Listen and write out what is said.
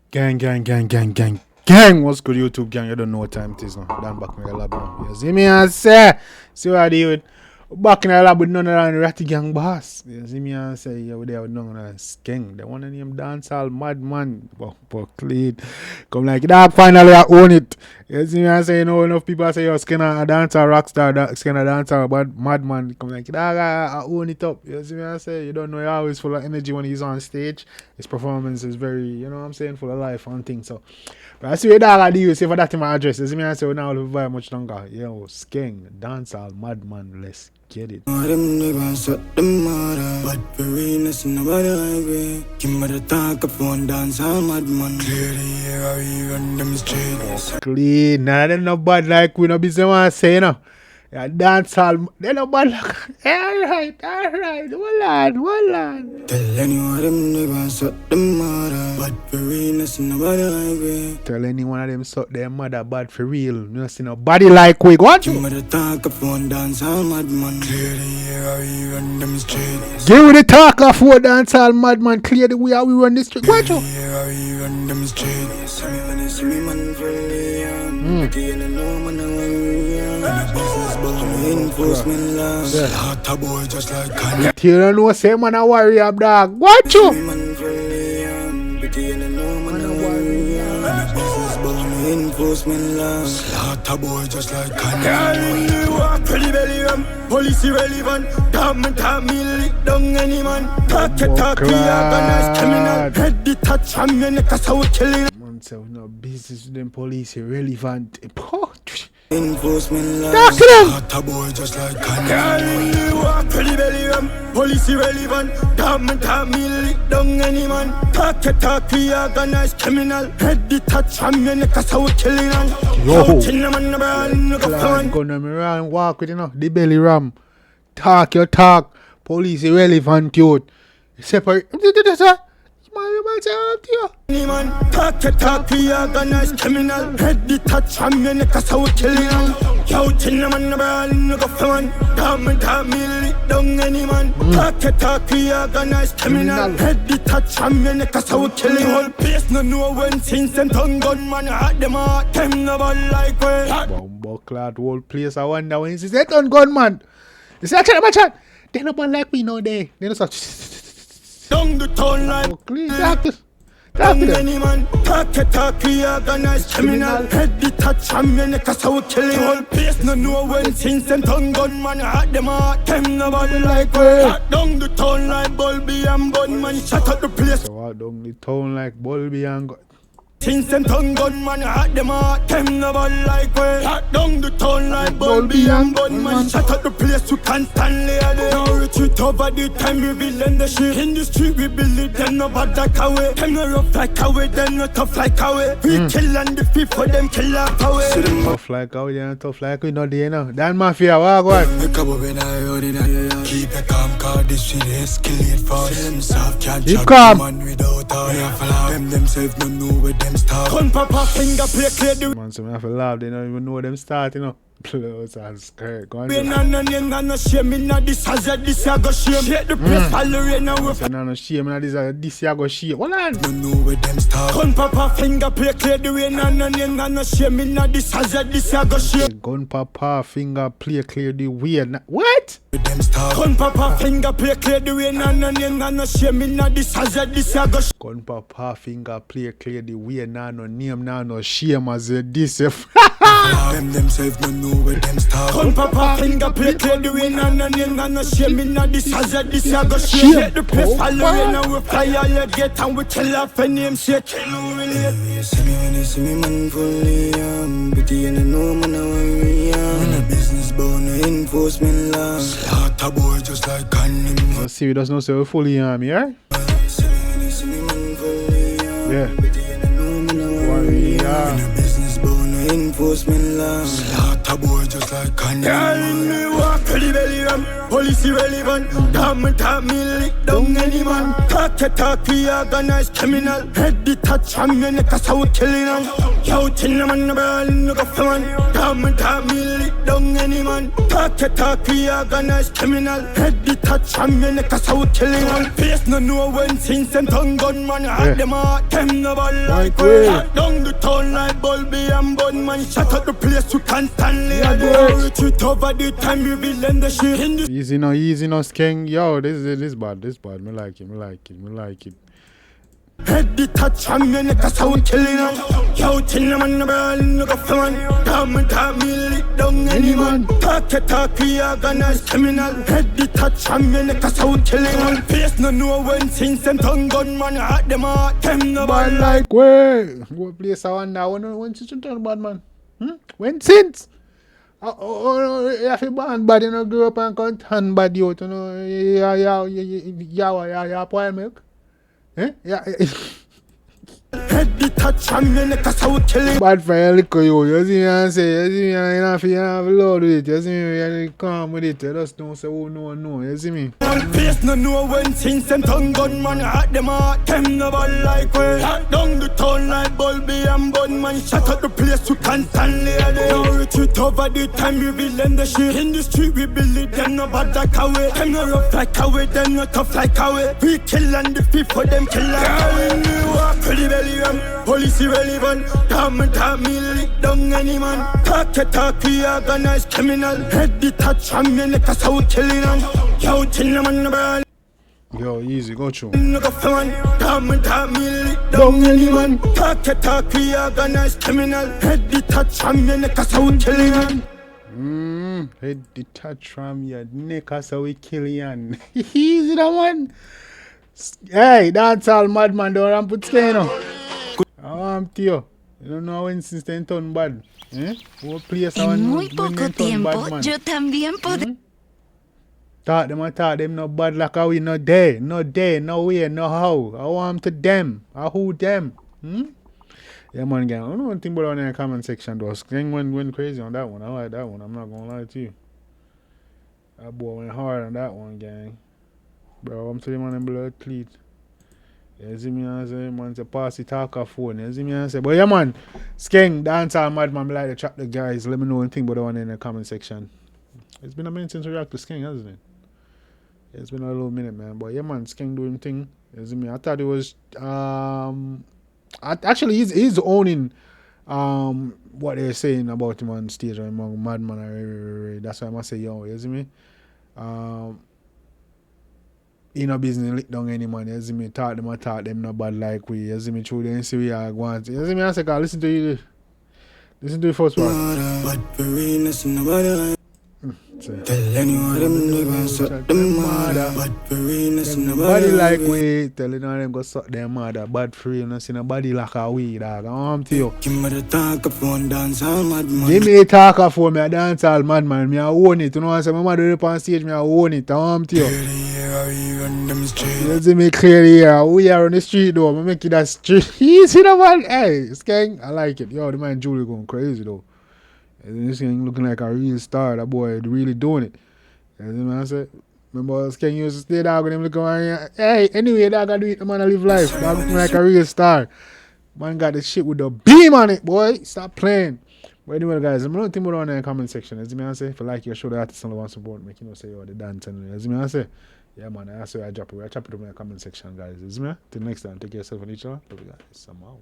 Gang, gang, gang, gang, gang, gang. What's good, YouTube gang? You don't know what time it is now. Down back in the lab now. You see me and say, see what I do with back in the lab with none of the ratty gang boss. You see me and say, yeah, we there with none of the Skeng. They want to name Dancehall madman. But clean. Come like that, finally I own it. You see me and say, you know, enough people say, yo, Skeng a dancehall rockstar, Skeng a dancehall but madman. Come like that, I own it up. You see me and say, you don't know, you're always full of energy when he's on stage. His performance is very, you know what I'm saying, full of life and things. So, but I see what dog I do, see for that in my address. You see me and say, we now will very much longer. Yo, Skeng, dancehall madman, let's get it. Them niggas shut them mother, but very nice nobody like me. Give me the talk up on dancehall madman. Clear the air, we run them streets. Clean, nah, they no bad like we no busy want to say, you know. Yeah, dancehall, they no bad like. Alright, hold on. Tell anyone them niggas shut them mother, but very nice nobody like me. Tell any one of them suck their mother bad for real. You know, see nobody like we. Go on. Give me the talk up on dancehall madman. Clear the air, we run them streets. Give me the talk of what dancehall madman. Clear the way how we run this street. Watch out. Yeah, we run them streets. See me when you see me man friendly. Because you know man I business born enforcement laws. Lot of boy just like Kanye. You don't know, say man a worry up dog. Watch out. Man friendly. Because you know man I worry. Business born enforcement laws. Lot of boy just like Kanye. Girl, you walk pretty belly ram. Police irrelevant. Government have me lick down any man. Talk, we organize criminal. Head the touch on me, neck as I would kill it. Man say we no business with them police irrelevant. Enforcement laws. Talk to them. Lot of boy just like Kanye. Girl, you walk pretty belly ram. Police irrelevant. Government have me lick down any man. Talk, we organize criminal. Head the touch on me, neck as I would kill it. Yo. Yo. Gonna me around walk with you know the belly ram. Talk your talk. Police irrelevant youth. Separate. Man, talk, we organize criminal. Head the touch on me, neck as I would kill it. Yo, chill man, no go for man. Government have me lick down any man. Talk, we organize criminal. Head the touch on me, neck as I would kill it. Whole place no know when since them tongue gunman hot them out. Them no bad like way. Bumbo clad whole place. I wonder when he says that on gunman. You say chat. They no bad like we know they. They no such. Down the town line. Talk to Any man, talk, we organize criminal. Head the touch on me, neck as I would kill it. Whole place no know when since them tongue gunman hot them out. Them no body like way. Down the town like Bulby and Bunman. Shut up the place. So walk down the town like Bulby and Since them tongue gunman hot them out. Them no body like way. Down the town like Bulby and Bunman. Shut up the place, you can't stand there. Now retreat over the time we build the shit. In the street we build it, them no bad like away. Them no rough like away, them no tough like away. We kill and defeat for them kill up away. tough like how they ain't tough like we know they know. Dan Mafia, walk on. Keep it calm, cause this shit escalate fast. Them soft can't Keep chat calm. man without a them themselves no know where them start. Gun papa finger play clear the Man, so I have to laugh, they don't even know them start, you know. Clothes and skirt, go on. we no shame in this as this I go shame. Shake the place Floridian and we So now no shame, now this year go shame. Hold on. no know where them start. Gun papa finger play clear the way no shame in this as this I go shame. Gun papa finger play clear the way. What? Where them start. Gun papa finger play clear the way no shame in this as this I go shame. Gun papa finger play clear the way. Now no name, now no shame as this. Them themselves no know where them start. Gun papa finger play clear the way no shame in this as this I go shame. Shake the place Floridian and we fly all you get and we kill off a name shake. You see me when you see me man fully but you know man I worry. When a business born no enforcement laws. Lot of boy just like Kanye. Let's see, we doesn't know so we fully arm, yeah? See me when you see me man fully Yeah. but you know man I worry. Warrior. When a business born no enforcement laws. Lot a boy just like Kanye. Girl in me walk to the belly ram. Police irrelevant. Talk me lick down any man. Talk we organized criminal. Head the touch from your neck, cause I would kill it on. Yo, chin man, no ball, no go for man. Talk me lick down any man. Talk we organized criminal. Head the touch from your neck, cause I would kill it on. Face no know when since them tongue gunman. Hot them out, them no ball like way. Hot down the town like Bulby and Bunman. Shut up the place you can't stand it. Retreat over the time you will end the shit. Easy no, Skeng. Yo, this bad. Me like it. Head the touch from your neck, cause I would kill it on. Yo, chin man, no ball, no go for man. Talk me lick down any man. Talk we organized criminal. Head the touch from your neck, cause I would kill it on. Face no know when since them tongue gunman. Hot them out, them no ball like way. What place I wonder when since you turn bad man? When since? You have to ban bad, you know, grow up and can't hand bad out, you know. Yeah, spoil milk. Yeah. Head the touch from your neck, cause I would kill it. Bad for your liquor, you see me and say, you see me and you have to load with it, you see me and calm with it, you just don't say, oh no, you see me. Face no know when since them tongue gunman. Hot them out, them no ball like way. Hot down the town like Bulby and Bunman. Shut up the place you can't stand it. Now retreat over the time you will end the shit. In the street we believe them no bad like away. Them no rough like away, them no tough like away. We kill and defeat for them kill and we walk to the belly ram. Police irrelevant. Talk me lick down any man. Talk we organized criminal. Head the touch from your neck, cause I would kill it on. Yo, chin man, no ball. Yo, easy, go through. No go for man. Talk me lick down any man. Talk we organized criminal. Head the touch from your neck, cause I would kill it on. Head the touch from your neck, cause I would kill it on. Easy that one. Hey, Dancehall madman, don't run put Skeng now. Tío, you don't know when since they turn bad. What place en muy poco tiempo, yo también puedo. Talk them no bad like how we no day, no way, no how. I want to them. I who them. Yeah man, gang. I don't know one thing about in the comment section though. Skeng went crazy on that one. I like that one. I'm not gonna lie to you. That boy went hard on that one, gang. Bro, I'm telling you man in blood cleat. You see me and say, man, say pass the talker phone. You see me and say, but yeah man, Skeng, Dancehall madman, like to chat the guys. Let me know anything about the one in the comment section. It's been a minute since we react to Skeng, hasn't it? It's been a little minute, man. But yeah man, Skeng doing thing. You see me? I thought it was actually he's owning what they're saying about him on stage or among madman. That's why I must say yo, you see me? In a business lick down any man, you see me, talk them no bad like we, you see me, through the see we are going to, you see me, I say, God, listen to the first one. Tell anyone them niggas suck them mother. Bad for nobody like we. Telling all them go suck them mother. Bad for you, no see nobody like a we, dog. I'm to you. Give me the talk phone, Dancehall madman. Give me a talk phone, me a Dancehall madman. Me a own it. You know what I'm saying? My mother up on stage, me a own it. I'm to you. You see me clear here. We are on the street though. I make it that street. Easy the man. Hey, Skeng, I like it. Yo, the man Julie going crazy though. This thing looking like a real star. That boy really doing it. You know what I said? Remember Skeng used to stay down with him looking around. Hey, anyway, dog, I do it. The man I live life. Dog looking like a real star. Man got the shit with the beam on it, boy. Stop playing. But anyway, guys, I'm not thinking about in the comment section. As I say, if you like your show, the artist only want support, make you know say, oh, the dance and as I say, yeah, man, I say I drop it. I drop it in the comment section, guys. As me, till next time, take care of yourself and each other. Love you guys. I'm out.